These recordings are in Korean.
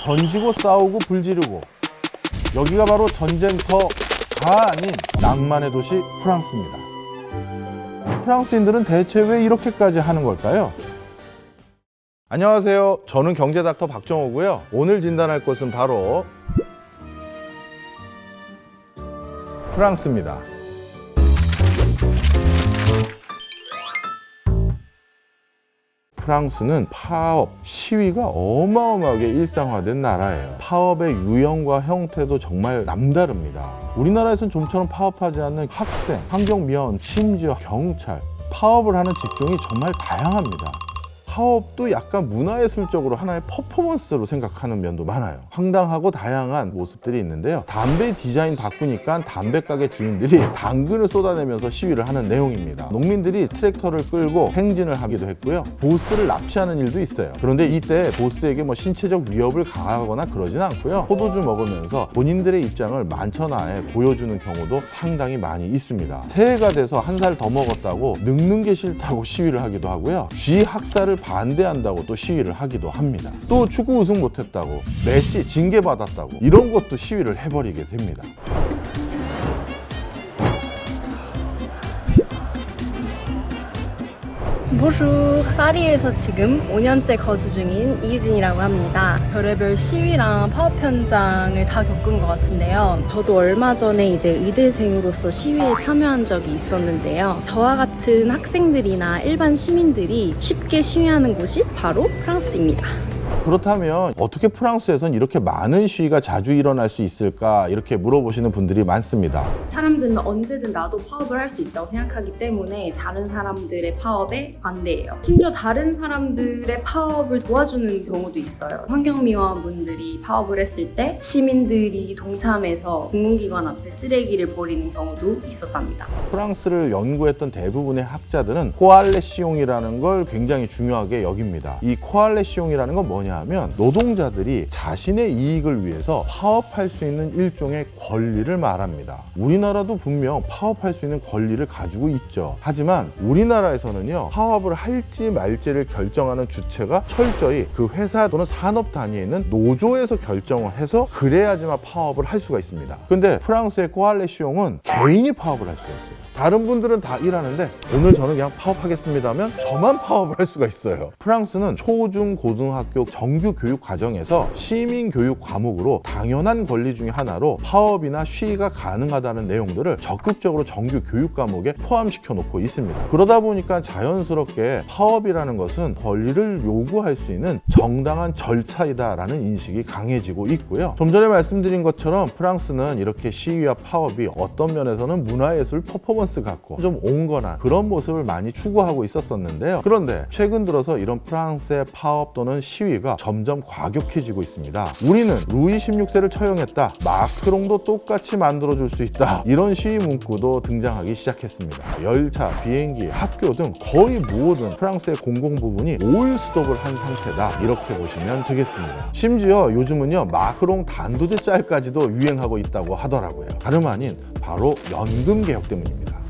던지고 싸우고 불지르고, 여기가 바로 전쟁터가 아닌 낭만의 도시 프랑스입니다. 프랑스인들은 대체 왜 이렇게까지 하는 걸까요? 안녕하세요. 저는 경제닥터 박정호고요. 오늘 진단할 곳은 바로 프랑스입니다. 프랑스는 파업, 시위가 어마어마하게 일상화된 나라예요. 파업의 유형과 형태도 정말 남다릅니다. 우리나라에서는 좀처럼 파업하지 않는 학생, 환경미화원, 심지어 경찰, 파업을 하는 직종이 정말 다양합니다. 파업도 약간 문화예술적으로 하나의 퍼포먼스로 생각하는 면도 많아요. 황당하고 다양한 모습들이 있는데요. 담배 디자인 바꾸니까 담배 가게 주인들이 당근을 쏟아내면서 시위를 하는 내용입니다. 농민들이 트랙터를 끌고 행진을 하기도 했고요. 보스를 납치하는 일도 있어요. 그런데 이때 보스에게 신체적 위협을 가하거나 그러진 않고요. 포도주 먹으면서 본인들의 입장을 만천하에 보여주는 경우도 상당히 많이 있습니다. 새해가 돼서 한 살 더 먹었다고 늙는 게 싫다고 시위를 하기도 하고요. 쥐 학살을 반대한다고 또 시위를 하기도 합니다. 또 축구 우승 못했다고, 메시 징계받았다고, 이런 것도 시위를 해버리게 됩니다. Bonjour. 파리에서 지금 5년째 거주 중인 이유진이라고 합니다. 별의별 시위랑 파업 현장을 다 겪은 것 같은데요. 저도 얼마 전에 이제 의대생으로서 시위에 참여한 적이 있었는데요. 저와 같은 학생들이나 일반 시민들이 쉽게 시위하는 곳이 바로 프랑스입니다. 그렇다면 어떻게 프랑스에선 이렇게 많은 시위가 자주 일어날 수 있을까, 이렇게 물어보시는 분들이 많습니다. 사람들은 언제든 나도 파업을 할 수 있다고 생각하기 때문에 다른 사람들의 파업에 관대해요. 심지어 다른 사람들의 파업을 도와주는 경우도 있어요. 환경미화원분들이 파업을 했을 때 시민들이 동참해서 공공기관 앞에 쓰레기를 버리는 경우도 있었답니다. 프랑스를 연구했던 대부분의 학자들은 코알레시옹이라는 걸 굉장히 중요하게 여깁니다. 이 코알레시옹이라는 건 뭐냐 하면, 노동자들이 자신의 이익을 위해서 파업할 수 있는 일종의 권리를 말합니다. 우리나라도 분명 파업할 수 있는 권리를 가지고 있죠. 하지만 우리나라에서는요, 파업을 할지 말지를 결정하는 주체가 철저히 그 회사 또는 산업 단위에 있는 노조에서 결정을 해서 그래야지만 파업을 할 수가 있습니다. 근데 프랑스의 코알레시옹은 개인이 파업을 할 수가 있어요. 다른 분들은 다 일하는데 오늘 저는 그냥 파업하겠습니다 하면 저만 파업을 할 수가 있어요. 프랑스는 초, 중, 고등학교 정규 교육 과정에서 시민 교육 과목으로 당연한 권리 중에 하나로 파업이나 시위가 가능하다는 내용들을 적극적으로 정규 교육 과목에 포함시켜 놓고 있습니다. 그러다 보니까 자연스럽게 파업이라는 것은 권리를 요구할 수 있는 정당한 절차이다라는 인식이 강해지고 있고요. 좀 전에 말씀드린 것처럼 프랑스는 이렇게 시위와 파업이 어떤 면에서는 문화예술 퍼포먼스 같고 좀 온건한 그런 모습을 많이 추구하고 있었는데요. 그런데 최근 들어서 이런 프랑스의 파업 또는 시위가 점점 과격해지고 있습니다. 우리는 루이 16세를 처형했다, 마크롱도 똑같이 만들어줄 수 있다, 이런 시위 문구도 등장하기 시작했습니다. 열차, 비행기, 학교 등 거의 모든 프랑스의 공공부문이 올스톱을 한 상태다, 이렇게 보시면 되겠습니다. 심지어 요즘은요, 마크롱 단두대 짤까지도 유행하고 있다고 하더라고요. 다름 아닌 바로 연금 개혁 때문입니다.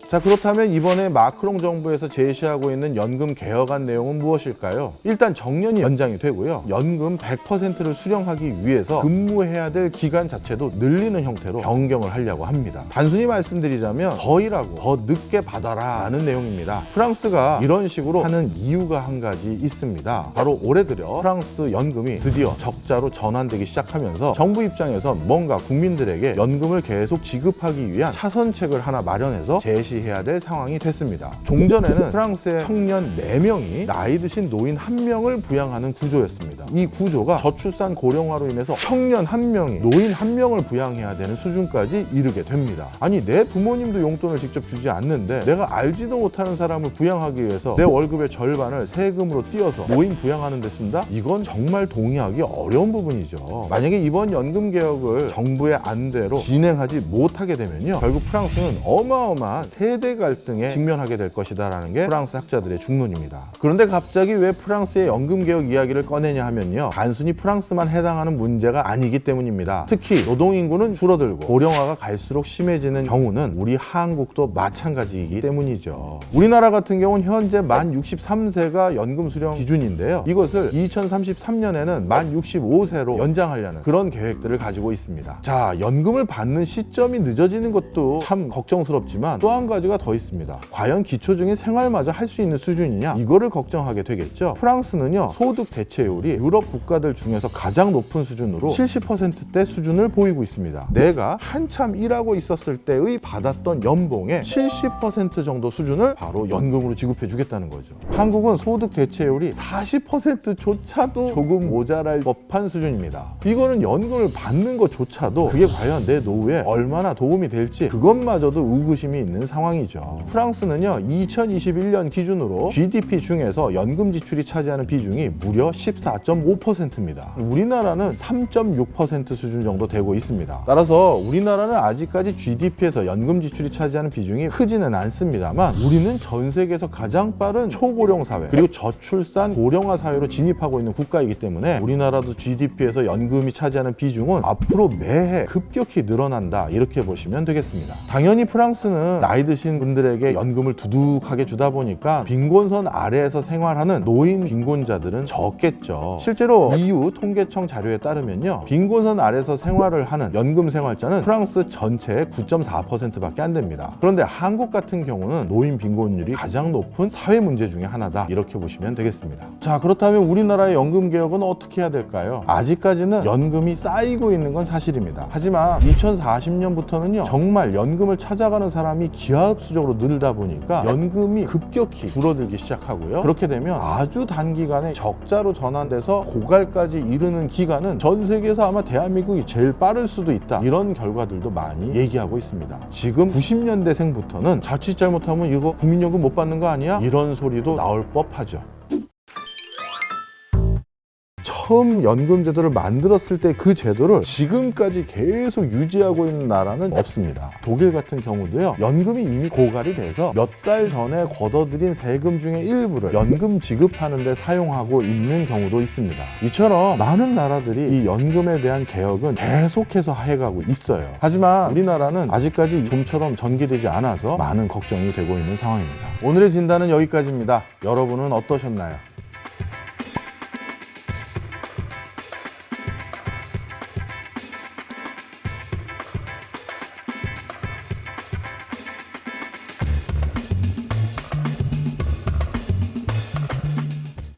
자, 그렇다면 이번에 마크롱 정부에서 제시하고 있는 연금 개혁안 내용은 무엇일까요? 일단 정년이 연장이 되고요. 연금 100%를 수령하기 위해서 근무해야 될 기간 자체도 늘리는 형태로 변경을 하려고 합니다. 단순히 말씀드리자면 더 일하고 더 늦게 받아라 라는 내용입니다. 프랑스가 이런 식으로 하는 이유가 한 가지 있습니다. 바로 올해 들여 프랑스 연금이 드디어 적자로 전환되기 시작하면서 정부 입장에서 뭔가 국민들에게 연금을 계속 지급하기 위한 차선책을 하나 마련해서 해야 될 상황이 됐습니다. 종전에는 프랑스의 청년 4명이 나이 드신 노인 1명을 부양하는 구조였습니다. 이 구조가 저출산 고령화로 인해서 청년 1명이 노인 1명을 부양해야 되는 수준까지 이르게 됩니다. 아니, 내 부모님도 용돈을 직접 주지 않는데 내가 알지도 못하는 사람을 부양하기 위해서 내 월급의 절반을 세금으로 띄어서 노인 부양하는 데 쓴다? 이건 정말 동의하기 어려운 부분이죠. 만약에 이번 연금 개혁을 정부의 안대로 진행하지 못하게 되면요, 결국 프랑스는 어마어마한 세대 갈등에 직면하게 될 것이다라는 게 프랑스 학자들의 중론입니다. 그런데 갑자기 왜 프랑스의 연금개혁 이야기를 꺼내냐 하면요, 단순히 프랑스만 해당하는 문제가 아니기 때문입니다. 특히 노동인구는 줄어들고 고령화가 갈수록 심해지는 경우는 우리 한국도 마찬가지이기 때문이죠. 우리나라 같은 경우는 현재 만 63세가 연금 수령 기준인데요, 이것을 2033년에는 만 65세로 연장하려는 그런 계획들을 가지고 있습니다. 자, 연금을 받는 시점이 늦어지는 것도 참 걱정스럽지만 또 한 가지가 더 있습니다. 과연 기초적인 생활마저 할 수 있는 수준이냐, 이거를 걱정하게 되겠죠. 프랑스는요, 소득 대체율이 유럽 국가들 중에서 가장 높은 수준으로 70%대 수준을 보이고 있습니다. 내가 한참 일하고 있었을 때의 받았던 연봉의 70% 정도 수준을 바로 연금으로 지급해 주겠다는 거죠. 한국은 소득 대체율이 40%조차도 조금 모자랄 법한 수준입니다. 이거는 연금을 받는 것조차도 그게 과연 내 노후에 얼마나 도움이 될지 그것마저도 의구심이 있는 상황이죠. 프랑스는요, 2021년 기준으로 GDP 중에서 연금 지출이 차지하는 비중이 무려 14.5%입니다. 우리나라는 3.6% 수준 정도 되고 있습니다. 따라서 우리나라는 아직까지 GDP에서 연금 지출이 차지하는 비중이 크지는 않습니다만, 우리는 전 세계에서 가장 빠른 초고령 사회 그리고 저출산 고령화 사회로 진입하고 있는 국가이기 때문에 우리나라도 GDP에서 연금이 차지하는 비중은 앞으로 매해 급격히 늘어난다, 이렇게 보시면 되겠습니다. 당연히 프랑스는 나이 드신 분들에게 연금을 두둑하게 주다 보니까 빈곤선 아래에서 생활하는 노인 빈곤자들은 적겠죠. 실제로 EU 통계청 자료에 따르면요, 빈곤선 아래에서 생활을 하는 연금 생활자는 프랑스 전체의 9.4%밖에 안 됩니다. 그런데 한국 같은 경우는 노인 빈곤율이 가장 높은 사회 문제 중에 하나다, 이렇게 보시면 되겠습니다. 자, 그렇다면 우리나라의 연금 개혁은 어떻게 해야 될까요? 아직까지는 연금이 쌓이고 있는 건 사실입니다. 하지만 2040년부터는요, 정말 연금을 찾아가는 사람이 기하급수적으로 늘다 보니까 연금이 급격히 줄어들기 시작하고요, 그렇게 되면 아주 단기간에 적자로 전환돼서 고갈까지 이르는 기간은 전 세계에서 아마 대한민국이 제일 빠를 수도 있다, 이런 결과들도 많이 얘기하고 있습니다. 지금 90년대생부터는 자칫 잘못하면 이거 국민연금 못 받는 거 아니야? 이런 소리도 나올 법하죠. 처음 연금 제도를 만들었을 때 그 제도를 지금까지 계속 유지하고 있는 나라는 없습니다. 독일 같은 경우도요, 연금이 이미 고갈이 돼서 몇 달 전에 걷어들인 세금 중에 일부를 연금 지급하는 데 사용하고 있는 경우도 있습니다. 이처럼 많은 나라들이 이 연금에 대한 개혁은 계속해서 해가고 있어요. 하지만 우리나라는 아직까지 좀처럼 전개되지 않아서 많은 걱정이 되고 있는 상황입니다. 오늘의 진단은 여기까지입니다. 여러분은 어떠셨나요?